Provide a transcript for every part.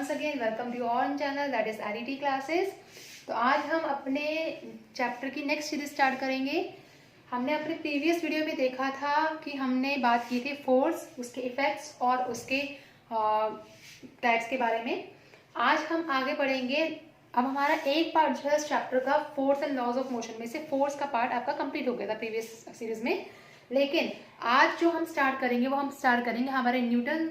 once again welcome to your own channel that is RET classes। तो आज हम अपने चैप्टर की नेक्स्ट सीरीज स्टार्ट करेंगे। हमने अपने प्रीवियस वीडियो में देखा था कि हमने बात की थी फोर्स, उसके इफेक्ट्स और उसके टाइप्स के बारे में। आज हम आगे बढ़ेंगे। अब हमारा एक पार्ट जो है इस चैप्टर का force and laws of motion में से फोर्स का पार्ट आपका कंप्लीट हो गया था प्रीवियस सीरीज में, लेकिन आज जो हम स्टार्ट करेंगे वो हम स्टार्ट करेंगे हमारे न्यूटन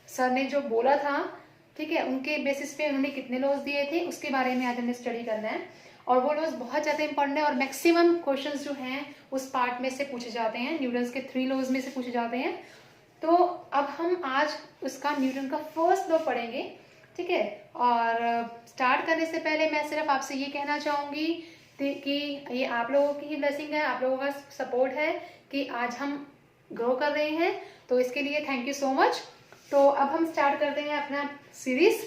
सर ने जो बोला था, ठीक है, उनके बेसिस पे उन्होंने कितने लॉज दिए थे उसके बारे में आज हमें स्टडी करना है। और वो लॉज बहुत ज़्यादा इंपॉर्टेंट है और मैक्सिमम क्वेश्चंस जो हैं उस पार्ट में से पूछे जाते हैं, न्यूटन के 3 लॉज में से पूछे जाते हैं। तो अब हम आज उसका न्यूटन का फर्स्ट लॉ पढ़ेंगे, ठीक है। और स्टार्ट करने से पहले मैं सिर्फ आपसे ये कहना चाहूँगी कि ये आप लोगों की ही ब्लेसिंग है, आप लोगों का सपोर्ट है कि आज हम ग्रो कर रहे हैं, तो इसके लिए थैंक यू सो मच। तो अब हम स्टार्ट करते हैं अपना सीरीज।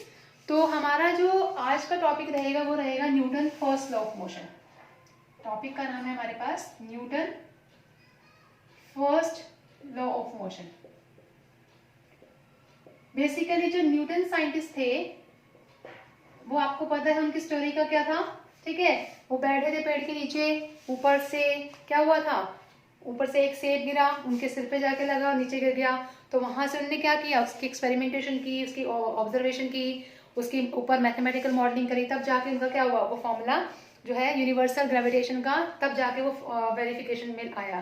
तो हमारा जो आज का टॉपिक रहेगा वो रहेगा Newton first law of motion. Topic का नाम है हमारे पास Newton first law of motion. Basically जो न्यूटन साइंटिस्ट थे वो आपको पता है उनकी स्टोरी का क्या था, ठीक है। वो बैठे थे पेड़ के नीचे, ऊपर से क्या हुआ था, ऊपर से एक सेब गिरा, उनके सिर पे जाके लगा और नीचे गिर गया। तो वहां से उन्होंने क्या किया, उसकी एक्सपेरिमेंटेशन की, उसकी ऑब्जर्वेशन की, उसके ऊपर मैथमेटिकल मॉडलिंग करी, तब जाके उनका क्या हुआ, वो फॉर्मूला जो है यूनिवर्सल ग्रेविटेशन का, तब जाके वो वेरिफिकेशन में आया।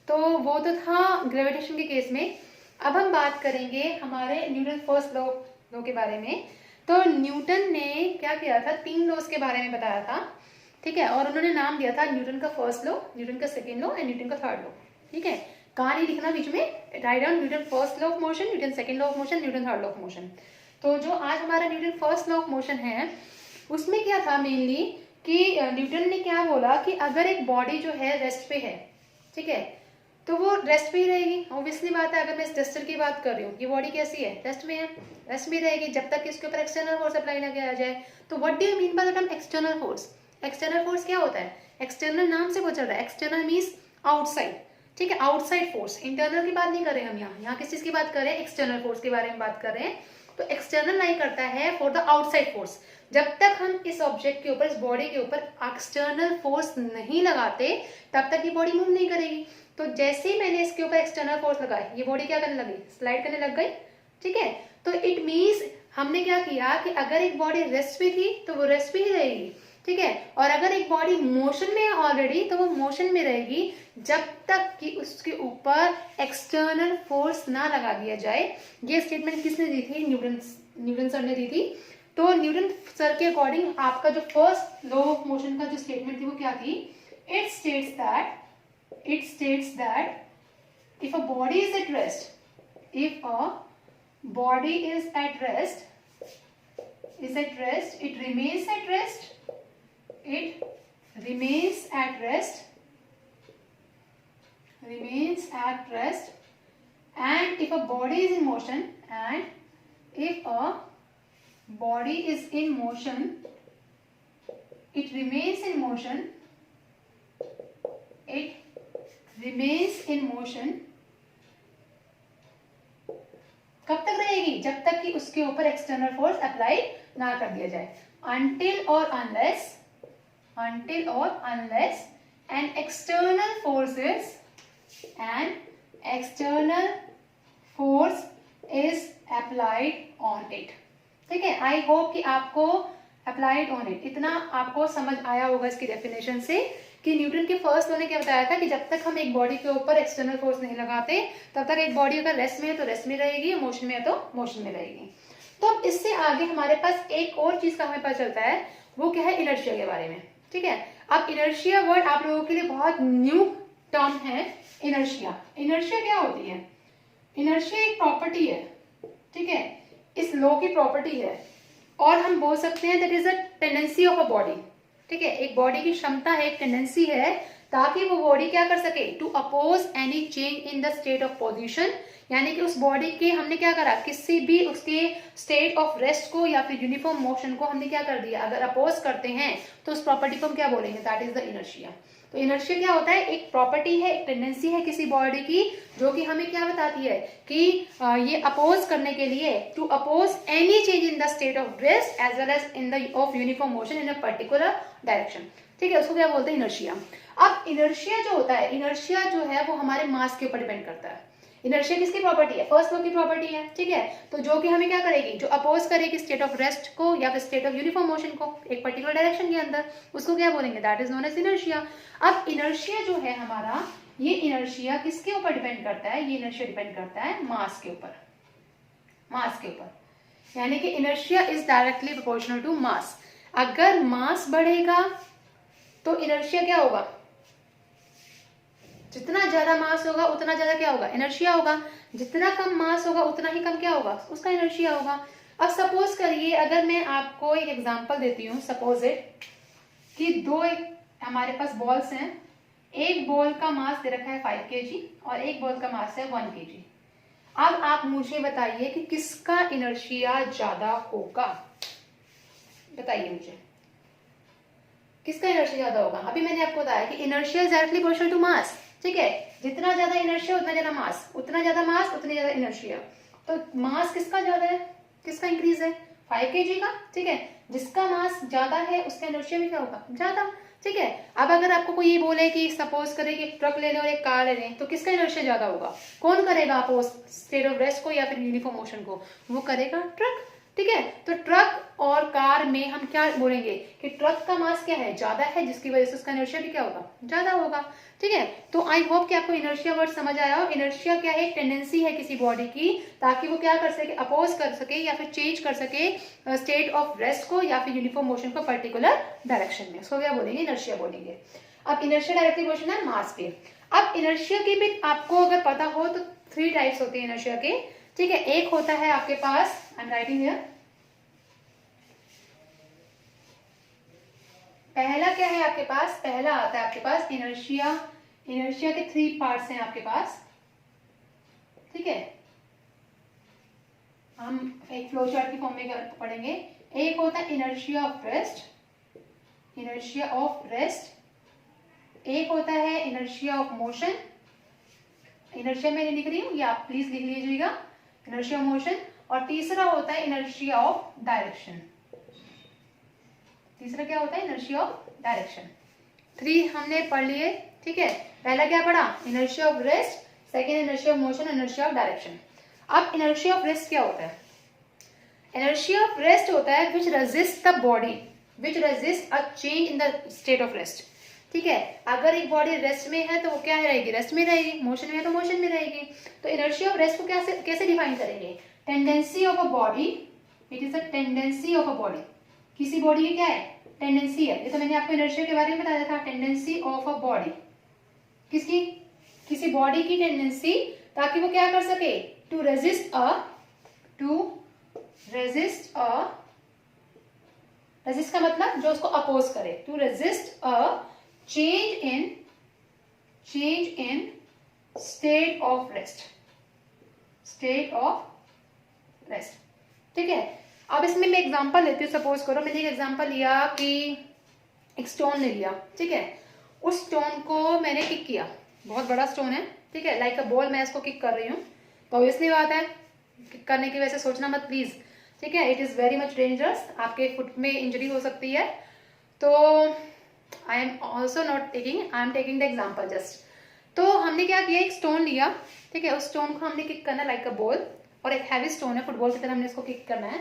तो वो तो था ग्रेविटेशन के केस में। अब हम बात करेंगे हमारे न्यूटन फर्स्ट लॉ के बारे में। तो न्यूटन ने क्या किया था, 3 लॉज के बारे में बताया था, ठीक है। और उन्होंने नाम दिया था न्यूटन का फर्स्ट लॉ, न्यूटन का सेकेंड लॉ एंड न्यूटन का थर्ड लॉ, ठीक है। कहानी लिखना बीच में, write down Newton first law of motion, Newton second law of motion, Newton third law of motion. तो जो आज हमारा Newton first law of motion है उसमें क्या था मेनली कि न्यूटन ने क्या बोला कि अगर एक बॉडी जो है रेस्ट पे है, ठीक है, तो वो रेस्ट पे ही रहेगी। ऑब्वियसली बात है, अगर मैं इस डस्टर की बात कर रही हूँ, ये बॉडी कैसी है, रेस्ट में है, रेस्ट में रहेगी जब तक इसके ऊपर एक्सटर्नल फोर्स अप्लाई ना किया जाए। तो what do you mean by the term external force? External force क्या होता है? एक्सटर्नल नाम से वो चल रहा है, एक्सटर्नल मीन्स आउटसाइड, ठीक है, आउटसाइड फोर्स। इंटरनल की बात नहीं कर रहे हम यहाँ किस चीज की बात कर रहे हैं, एक्सटर्नल फोर्स के बारे में बात कर रहे हैं। तो एक्सटर्नल नहीं करता है फॉर द आउटसाइड फोर्स। जब तक हम इस ऑब्जेक्ट के ऊपर, इस बॉडी के ऊपर एक्सटर्नल फोर्स नहीं लगाते तब तक ये बॉडी मूव नहीं करेगी। तो जैसे ही मैंने इसके ऊपर एक्सटर्नल फोर्स लगाई, ये बॉडी क्या करने लगी, स्लाइड करने लग गई, ठीक है। तो इट मीन्स हमने क्या किया कि अगर एक बॉडी रेस्ट पे थी तो वो रेस्ट पे ही रहेगी, ठीक है। और अगर एक बॉडी मोशन में है ऑलरेडी तो वो मोशन में रहेगी जब तक कि उसके ऊपर एक्सटर्नल फोर्स ना लगा दिया जाए। ये स्टेटमेंट किसने दी थी, न्यूटन सर ने दी थी। तो न्यूटन सर के अकॉर्डिंग आपका जो फर्स्ट लॉ ऑफ मोशन का जो स्टेटमेंट थी वो क्या थी, it states that if a body is at rest, if a body is at rest, it remains at rest, and if a body is in motion, it remains in motion, कब तक रहेगी, जब तक कि उसके ऊपर एक्सटर्नल फोर्स अप्लाई ना कर दिया जाए। until or unless an external force is applied on it, ठीक है। आई होप कि आपको अप्लाइड ऑन इट इतना आपको समझ आया होगा इसकी डेफिनेशन से कि न्यूटन के फर्स्ट लॉ ने क्या बताया था कि जब तक हम एक बॉडी के ऊपर एक्सटर्नल फोर्स नहीं लगाते तब तक एक बॉडी अगर रेस्ट में है तो रेस्ट में रहेगी, मोशन में है तो मोशन में रहेगी। तो अब इससे आगे हमारे पास एक और चीज का हमें पता चलता है, वो क्या है, इनर्शिया के बारे में, ठीक है। अब इनर्शिया वर्ड आप लोगों के लिए बहुत न्यू टर्म है। इनर्शिया क्या होती है? इनर्शिया एक प्रॉपर्टी है, ठीक है, इस लॉ की प्रॉपर्टी है। और हम बोल सकते हैं that is a tendency of a body, ठीक है। एक बॉडी की क्षमता है, एक टेंडेंसी है ताकि वो बॉडी क्या कर सके, to oppose any change in the state of position, यानी कि उस बॉडी के हमने क्या करा, किसी भी उसके स्टेट ऑफ रेस्ट को या फिर यूनिफॉर्म मोशन को हमने क्या कर दिया, अगर अपोज करते हैं तो उस प्रॉपर्टी को हम क्या बोलेंगे, दैट इज द इनर्शिया। तो इनर्शिया क्या होता है, एक प्रॉपर्टी है, एक टेंडेंसी है किसी बॉडी की जो कि हमें क्या बताती है कि ये अपोज करने के लिए, to oppose any change in the state of rest as well as in the of uniform motion in a particular direction. ठीक है, उसको क्या बोलते हैं, इनर्शिया। अब इनर्शिया जो होता है, इनर्शिया जो है वो हमारे मास के ऊपर डिपेंड करता है। इनर्शिया किसकी प्रॉपर्टी है, फर्स्ट लॉ की प्रॉपर्टी है। ठीक है, तो जो कि हमें क्या करेगी, जो अपोज करेगी स्टेट ऑफ रेस्ट को या फिर स्टेट ऑफ यूनिफॉर्म मोशन को एक पर्टिकुलर डायरेक्शन के अंदर, उसको क्या बोलेंगे, that is known as inertia. अब इनर्शिया जो है हमारा, ये इनर्शिया किसके ऊपर डिपेंड करता है, ये इनर्शिया डिपेंड करता है मास के ऊपर, मास के ऊपर। यानी कि inertia is directly proportional to mass. अगर मास बढ़ेगा तो इनर्शिया क्या होगा, जितना ज्यादा मास होगा उतना ज्यादा क्या होगा, इनर्शिया होगा। जितना कम मास होगा उतना ही कम क्या होगा, उसका इनर्शिया होगा। अब सपोज करिए, अगर मैं आपको एक एग्जांपल देती हूँ, सपोज इट कि दो हमारे पास बॉल्स हैं, एक बॉल का मास दे रखा है 5 kg और एक बॉल का मास है 1 kg। अब आप मुझे बताइए कि किसका इनर्शिया ज्यादा होगा, बताइए मुझे किसका इनर्शिया ज्यादा होगा। अभी मैंने आपको बताया कि inertia is directly proportional to mass. ठीक है, जितना ज्यादा इनर्शिया उतना ज्यादा मास, उतना ज्यादा मास उतनी ज्यादा इनर्शिया। तो मास किसका ज्यादा है, किसका इंक्रीज है, 5 kg का। ठीक है, जिसका मास ज्यादा है उसका इनर्शिया भी क्या होगा, ज्यादा। ठीक है, अब अगर आपको कोई ये बोले कि सपोज करें कि ट्रक ले लें और एक कार ले लें, तो किसका इनर्शिया ज्यादा होगा, कौन करेगा अपोज, स्टेट ऑफ रेस्ट को या फिर यूनिफॉर्म मोशन को, वो करेगा ट्रक। ठीक है, तो ट्रक और कार में हम क्या बोलेंगे कि ट्रक का मास क्या है, ज्यादा है, जिसकी वजह से उसका इनर्शिया भी क्या होगा, ज्यादा होगा। ठीक है, तो आई होप कि आपको इनर्शिया वर्ड समझ आया हो। इनर्शिया क्या है, एक टेंडेंसी है किसी बॉडी की, ताकि वो क्या कर सके, अपोज कर सके या फिर चेंज कर सके स्टेट ऑफ रेस्ट को या फिर यूनिफॉर्म मोशन को पर्टिकुलर डायरेक्शन में, उसको क्या बोलेंगे, इनर्शिया बोलेंगे। अब इनर्शिया डायरेक्टली क्वेश्चन है मास पे। अब इनर्शिया की भी आपको अगर पता हो तो 3 टाइप्स होते हैं इनर्शिया के। ठीक है, एक होता है आपके पास, आई एम राइटिंग हियर, पहला क्या है आपके पास, पहला आता है आपके पास इनर्शिया। इनर्शिया के 3 पार्ट्स हैं आपके पास। ठीक है, हम एक फ्लो चार्ट की फॉर्म में पढ़ेंगे। एक होता है inertia of rest, inertia of rest. एक होता है इनर्शिया ऑफ मोशन, इनर्शिया में नहीं लिख रही हूँ, ये आप प्लीज लिख लीजिएगा, इनर्शिया ऑफ मोशन। और तीसरा होता है इनर्शिया ऑफ डायरेक्शन। तीसरा क्या होता है, इनर्शिया ऑफ डायरेक्शन। 3 हमने पढ़ लिए। ठीक है, पहला क्या पढ़ा, inertia of rest, second inertia of motion, inertia of direction. अब इनर्शिया ऑफ रेस्ट क्या होता है, इनर्शिया ऑफ रेस्ट होता है विच resist the body, which resist a change in the state of rest. ठीक है, अगर एक बॉडी रेस्ट में है तो वो क्या रहेगी, रेस्ट में रहेगी, मोशन में है तो मोशन में रहेगी। तो इनर्शिया ऑफ रेस्ट को कैसे डिफाइन करेंगे, tendency of a body, it is a tendency of a body. किसी बॉडी की क्या है, टेंडेंसी है। ये तो मैंने आपको इनर्शिया के बारे में बताया था, टेंडेंसी ऑफ अ बॉडी, किसकी, किसी बॉडी की टेंडेंसी, ताकि वो क्या कर सके, टू रेजिस्ट अ, रेजिस्ट का मतलब जो उसको अपोज करे, to resist a change in state of rest, state of rest. ठीक है, अब इसमें मैं एग्जांपल लेती हूँ। सपोज करो मैंने एक एग्जांपल लिया कि एक स्टोन ले लिया। ठीक है, उस स्टोन को मैंने किक किया, बहुत बड़ा स्टोन है। ठीक है, लाइक अ बॉल मैं इसको किक कर रही हूँ, तो ऑब्वियसली बात है किक करने की वजह से सोचना मत प्लीज। ठीक है, it is very much dangerous, आपके फुट में इंजरी हो सकती है। तो I am also not taking, I am taking the example just. तो हमने क्या किया, एक स्टोन लिया। ठीक है, उस स्टोन को हमने किक करना लाइक अ बॉल, और एक हैवी स्टोन है, फुटबॉल की तरह हमने इसको किक करना है।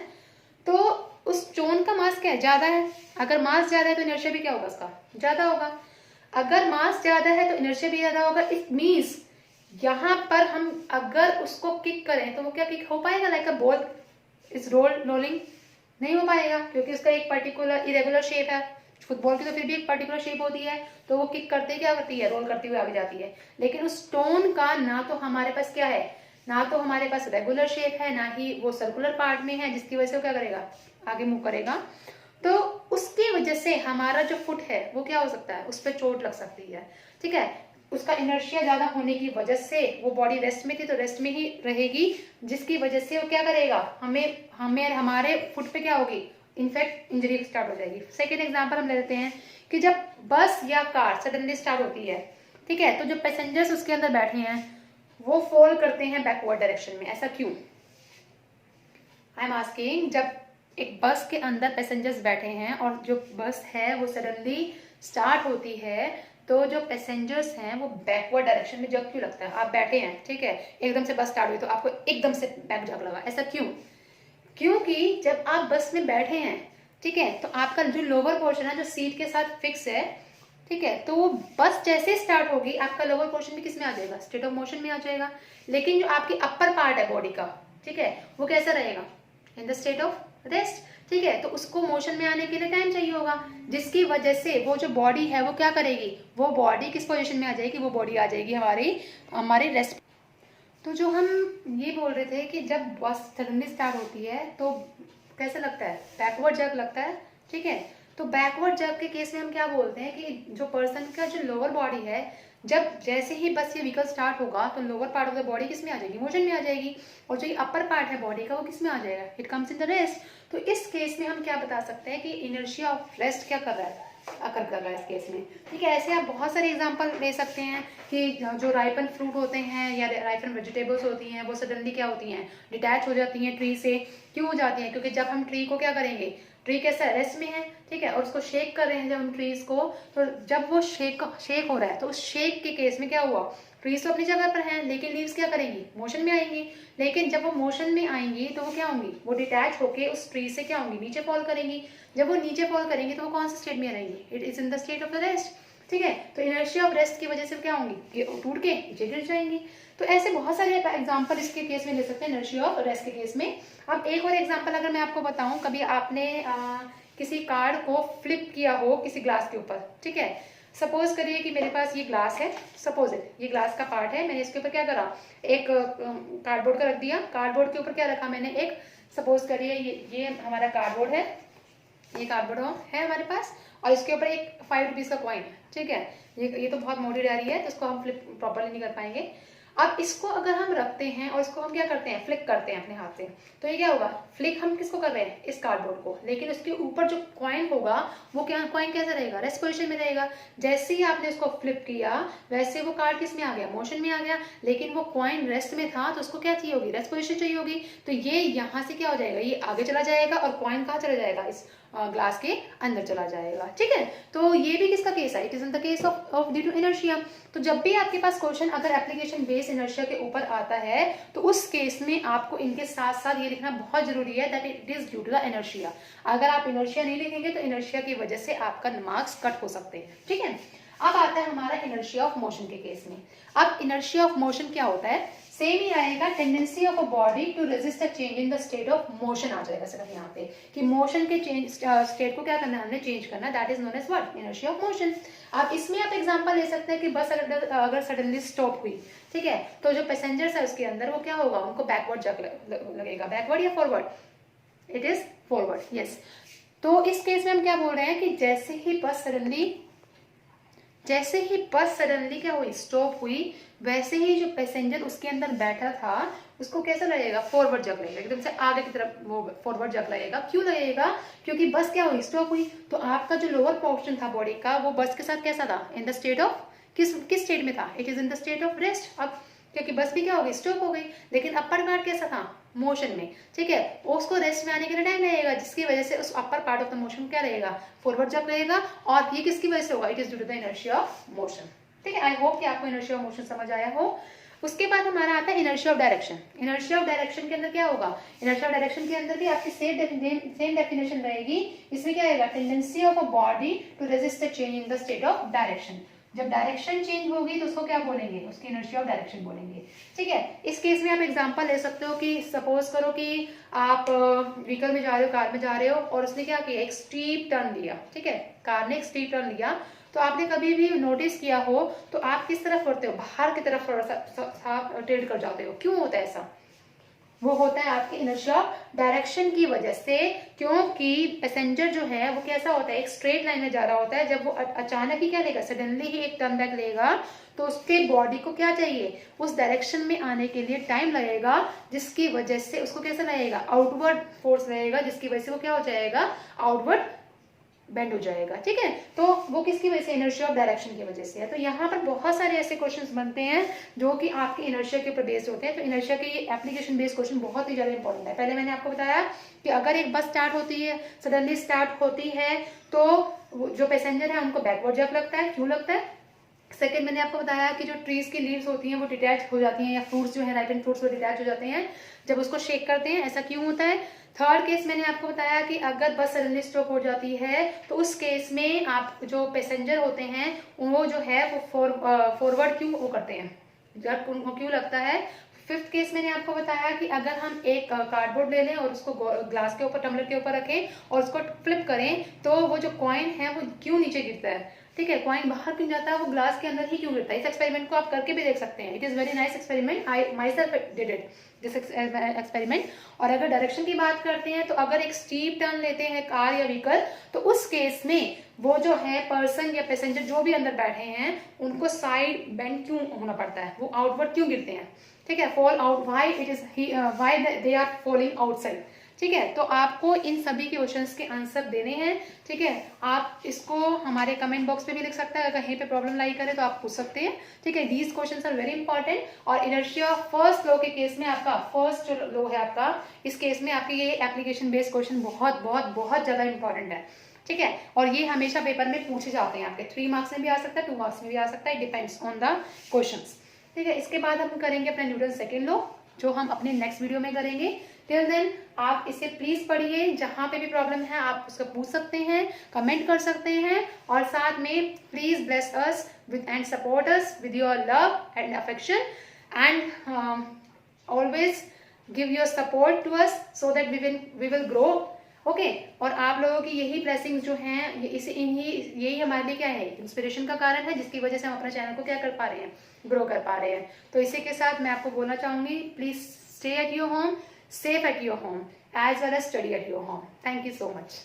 तो उस स्टोन का मास क्या है, ज्यादा है। अगर मास ज्यादा है तो इनर्शिया भी क्या होगा, उसका ज्यादा होगा। अगर मास ज्यादा है तो इनर्शिया भी ज्यादा होगा। इट मीन्स यहाँ पर हम अगर उसको किक करें तो वो क्या किक हो पाएगा, like a ball is rolling, नहीं हो पाएगा, क्योंकि उसका एक पर्टिकुलर इरेगुलर शेप है। फुटबॉल की तो फिर भी एक पर्टिकुलर शेप होती है, तो वो किक करते क्या करती है, रोल करती हुई आगे जाती है। लेकिन उस स्टोन का ना तो हमारे पास क्या है, ना तो हमारे पास रेगुलर शेप है, ना ही वो सर्कुलर पार्ट में है, जिसकी वजह से वो क्या करेगा, आगे मूव करेगा। तो उसकी वजह से हमारा जो फुट है वो क्या हो सकता है, उस पर चोट लग सकती है। ठीक है, उसका इनर्शिया ज्यादा होने की वजह से, वो बॉडी रेस्ट में थी तो रेस्ट में ही रहेगी, जिसकी वजह से वो क्या करेगा, हमें हमारे फुट पे क्या होगी, इनफैक्ट इंजरी स्टार्ट हो जाएगी। सेकेंड एग्जाम्पल हम ले लेते हैं कि जब बस या कार सडनली स्टार्ट होती है, ठीक है, तो जो पैसेंजर्स उसके अंदर बैठे हैं वो फॉल करते हैं बैकवर्ड डायरेक्शन में। ऐसा क्यों? आई एम आस्किंग, जब एक बस के अंदर पैसेंजर्स बैठे हैं और जो बस है वो सडनली स्टार्ट होती है, तो जो पैसेंजर्स हैं वो बैकवर्ड डायरेक्शन में जग क्यों लगता है? आप बैठे हैं, ठीक है, एकदम से बस स्टार्ट हुई तो आपको एकदम से बैक जग लगा, ऐसा क्यों? क्योंकि जब आप बस में बैठे हैं, ठीक है, तो आपका जो लोअर पोर्शन है जो सीट के साथ फिक्स है, ठीक है, तो वो बस जैसे स्टार्ट होगी आपका लोअर पोर्शन भी किस में आ जाएगा? स्टेट ऑफ मोशन में आ जाएगा। लेकिन जो आपकी अपर पार्ट है बॉडी का, ठीक है, वो कैसा रहेगा? इन द स्टेट ऑफ रेस्ट, ठीक है, तो उसको मोशन में आने के लिए टाइम चाहिए होगा, जिसकी वजह से वो जो बॉडी है वो क्या करेगी? वो बॉडी किस पोजीशन में आ जाएगी? वो बॉडी आ जाएगी हमारी रेस्ट। तो जो हम ये बोल रहे थे कि जब बस सडनली स्टार्ट होती है तो कैसा लगता है? बैकवर्ड जर्क लगता है, ठीक है। तो बैकवर्ड जर्क के केस में हम क्या बोलते हैं कि जो पर्सन का जो लोअर बॉडी है, जब जैसे ही बस ये व्हीकल स्टार्ट होगा तो lower part of the body किस में आ जाएगी? मोशन में आ जाएगी। और जो ये अपर पार्ट है बॉडी का वो किस में आ जाएगा? It comes in the rest. तो इस केस में हम क्या बता सकते हैं कि इनर्शिया ऑफ रेस्ट क्या कर रहा है? अकर कर रहा है इस केस में, ठीक है। ऐसे आप बहुत सारे एग्जांपल ले सकते हैं कि जो राइपन फ्रूट होते हैं या राइपन वेजिटेबल्स होती हैं वो सडनली क्या होती हैं? डिटैच हो जाती हैं ट्री से। क्यों हो जाती हैं? क्योंकि जब हम ट्री को क्या करेंगे, ट्री कैसा है? रेस्ट में है, ठीक है, और उसको शेक कर रहे हैं जब हम ट्रीज को, तो जब वो शेक हो रहा है तो उस शेक के केस में क्या हुआ? ट्रीज तो अपनी जगह पर हैं लेकिन लीव्स क्या करेंगी? मोशन में आएंगी। लेकिन जब वो मोशन में आएंगी तो वो क्या होंगी? वो डिटैच होके उस ट्री से क्या होंगी? नीचे फॉल करेंगी। जब वो नीचे फॉल करेंगी तो वो कौन से स्टेट में रहेंगी? It is in the state of the rest, ठीक है। तो इनर्शिया ऑफ रेस्ट की वजह से क्या होंगी? टूट के नीचे गिर जाएंगी। तो ऐसे बहुत सारे एग्जांपल इसके केस में ले सकते हैं इनर्शिया ऑफ रेस्ट के केस में। अब एक और एग्जांपल अगर मैं आपको बताऊं, कभी आपने किसी कार्ड को फ्लिप किया हो किसी ग्लास के ऊपर, ठीक है। सपोज करिए कि मेरे पास ये ग्लास है, सपोज ये ग्लास का पार्ट है, मैंने इसके ऊपर क्या करा? एक कार्डबोर्ड का रख दिया। कार्डबोर्ड के ऊपर क्या रखा मैंने? एक, सपोज करिए ये हमारा कार्डबोर्ड है, ये कार्डबोर्ड है हमारे पास, और इसके ऊपर एक 5 रुपीज का कॉइन है, ठीक है। ये तो बहुत मोटी डायरी है तो इसको हम फ्लिप प्रॉपरली नहीं कर पाएंगे। अब इसको अगर हम रखते हैं और इसको हम क्या करते हैं? फ्लिक करते हैं अपने हाथ से, तो ये क्या होगा? फ्लिक हम किसको कर रहे हैं? इस कार्डबोर्ड को। लेकिन उसके ऊपर जो कॉइन होगा वो क्या, कॉइन कैसा रहेगा? रेस्ट पोजीशन में रहेगा। जैसे ही आपने उसको फ्लिप किया वैसे वो कार्ड किस में आ गया? मोशन में आ गया। लेकिन वो कॉइन रेस्ट में था तो उसको क्या चाहिए होगी? रेस्ट पोजीशन चाहिए होगी। तो ये यहाँ से क्या हो जाएगा? ये आगे चला जाएगा और कॉइन कहाँ चला जाएगा? इस ग्लास के अंदर चला जाएगा, ठीक है। तो ये भी किसका केस है? It is in the case of due to inertia. तो जब भी आपके पास क्वेश्चन अगर एप्लीकेशन बेस्ड इनर्शिया के ऊपर आता है तो उस केस में आपको इनके साथ साथ ये लिखना बहुत जरूरी है that it is due to the inertia. अगर आप इनर्शिया नहीं लिखेंगे तो इनर्शिया की वजह से आपका मार्क्स कट हो सकते हैं, ठीक है। अब आता है हमारा इनर्शिया ऑफ मोशन के केस में। अब इनर्शिया ऑफ मोशन क्या होता है? सेम ही आएगा, tendency of a body to resist a change in the state of motion आ जाएगा सिर्फ यहाँ पे, कि मोशन के चेंज स्टेट को क्या करना है? हमने चेंज करना, that is known as what? Inertia of motion. अब इसमें आप एग्जांपल ले सकते हैं कि बस अगर सडनली स्टॉप हुई, ठीक है, तो जो पैसेंजर्स है उसके अंदर वो क्या होगा? उनको बैकवर्ड जग लगेगा। बैकवर्ड या forward? It is forward, yes. तो इस केस में हम क्या बोल रहे हैं कि जैसे ही बस सडनली क्या हुई? स्टॉप हुई, वैसे ही जो पैसेंजर उसके अंदर बैठा था उसको कैसा लगेगा? फॉरवर्ड जग लगेगा, एकदम से आगे की तरफ वो फॉरवर्ड जग लगेगा। क्यों लगेगा? क्योंकि बस क्या हुई? स्टॉप हुई। तो आपका जो लोअर पोर्शन था बॉडी का वो बस के साथ कैसा था? इन द स्टेट ऑफ, किस स्टेट में था? It is in the state of rest. अब क्योंकि बस भी क्या हो गई? स्टॉप हो गई। लेकिन अपर पार्ट कैसा था? मोशन में, ठीक है, उसको रेस्ट में आने के लिए टाइम लगेगा, जिसकी वजह से उस upper part of the motion क्या रहेगा? फॉरवर्ड जब रहेगा। और ये किसकी वजह से होगा? It is due to the inertia of motion, ठीक है। आई होप कि आपको इनर्शिया ऑफ मोशन समझ आया हो। उसके बाद हमारा आता है inertia of direction. Inertia of direction के अंदर क्या होगा? इनर्शिया ऑफ डायरेक्शन के अंदर भी आपकी सेम डेफिनेशन रहेगी। इसमें क्या आएगा? Tendency of a body to resist the change in the state of direction. जब डायरेक्शन चेंज होगी तो उसको क्या बोलेंगे? उसकी इनर्शिया ऑफ डायरेक्शन बोलेंगे, ठीक है। इस केस में आप एग्जांपल ले सकते हो कि सपोज करो कि आप व्हीकल में जा रहे हो, कार में जा रहे हो, और उसने क्या किया? एक स्टीप टर्न लिया, ठीक है, कार ने एक स्टीप टर्न लिया। तो आपने कभी भी नोटिस किया हो तो आप किस तरफ बढ़ते हो? बाहर की तरफ थोड़ा सा टिल्ट कर जाते हो। क्यों होता है ऐसा? वो होता है आपके इनर्शिया डायरेक्शन की वजह से, क्योंकि पैसेंजर जो है वो कैसा होता है? एक स्ट्रेट लाइन में जा रहा होता है। जब वो अचानक ही क्या लेगा? सडनली ही एक टर्न बैक लेगा तो उसके बॉडी को क्या चाहिए? उस डायरेक्शन में आने के लिए टाइम लगेगा, जिसकी वजह से उसको कैसा लगेगा? आउटवर्ड फोर्स लगेगा, जिसकी वजह से वो क्या हो जाएगा? आउटवर्ड बेंड हो जाएगा, ठीक है। तो वो किसकी वजह से, इनर्शिया ऑफ डायरेक्शन की वजह से है। तो यहाँ पर बहुत सारे ऐसे क्वेश्चंस बनते हैं जो कि आपके इनर्शिया के ऊपर बेस्ड होते हैं। तो इनर्शिया के ये एप्लीकेशन बेस्ड क्वेश्चन बहुत ही ज्यादा इंपॉर्टेंट है। पहले मैंने आपको बताया कि अगर एक बस स्टार्ट होती है, सडनली स्टार्ट होती है, तो जो पैसेंजर है उनको बैकवर्ड जर्क लगता है। क्यों लगता है? सेकंड, मैंने आपको बताया कि जो ट्रीज की लीव्स होती हैं वो डिटैच हो जाती हैं, या फ्रूट्स जो है राइपेंड फ्रूट्स वो डिटैच हो जाते हैं जब उसको शेक करते हैं। ऐसा क्यों होता है? थर्ड केस मैंने आपको बताया कि अगर बस सडनली स्टॉप हो जाती है तो उस केस में आप जो पैसेंजर होते हैं वो जो है वो फॉरवर्ड क्यों वो करते हैं, जब उनको क्यों लगता है। फिफ्थ केस मैंने आपको बताया कि अगर हम एक कार्डबोर्ड ले लें और उसको ग्लास के ऊपर, टम्बलर के ऊपर रखें और उसको फ्लिप करें तो वो जो कॉइन है वो क्यों नीचे गिरता है, ठीक है। कॉइन बाहर क्यों जाता है, वो ग्लास के अंदर ही क्यों गिरता है। इस एक्सपेरिमेंट को आप करके भी देख सकते हैं। It is very nice experiment, I my self did it this experiment. और अगर डायरेक्शन की बात करते हैं तो अगर एक स्टीप टर्न लेते हैं कार या व्हीकल, तो उस केस में वो जो है पर्सन या पैसेंजर जो भी अंदर बैठे हैं उनको साइड बेंड क्यों होना पड़ता है, वो आउटवर्ड क्यों गिरते हैं, ठीक है। Fall out, why it is why they are falling outside, ठीक है। तो आपको इन सभी के क्वेश्चंस के आंसर देने हैं, ठीक है। आप इसको हमारे कमेंट बॉक्स पे भी लिख सकते हैं, अगर कहीं पे प्रॉब्लम लाई करे तो आप पूछ सकते हैं, ठीक है। These questions are very important. और इनर्शिया फर्स्ट लॉ के केस में आपका फर्स्ट लॉ है आपका, इस केस में आपके ये एप्लीकेशन बेस्ड क्वेश्चन बहुत बहुत बहुत ज्यादा इंपॉर्टेंट है, ठीक है। और ये हमेशा पेपर में पूछे जाते हैं आपके, 3 मार्क्स में भी आ सकता है, 2 मार्क्स में भी आ सकता है, डिपेंड्स ऑन द क्वेश्चंस, ठीक है। इसके बाद हम करेंगे अपना न्यूटन सेकेंड लॉ, जो हम अपने नेक्स्ट वीडियो में करेंगे। टिल देन आप इसे प्लीज पढ़िए, जहां पे भी प्रॉब्लम है आप उसको पूछ सकते हैं, कमेंट कर सकते हैं, और साथ में please bless us with and support us with your love and affection and always give your support to us so that we will grow, okay. और आप लोगों की यही ब्लेसिंग्स जो हैं, यही हमारे लिए क्या है, इंस्पिरेशन का कारण है, जिसकी वजह से हम अपना चैनल को क्या कर पा रहे हैं, ग्रो कर पा रहे हैं। तो इसी के साथ मैं आपको बोलना चाहूंगी, please stay at your home, safe at your home as well as study at your home. Thank you so much.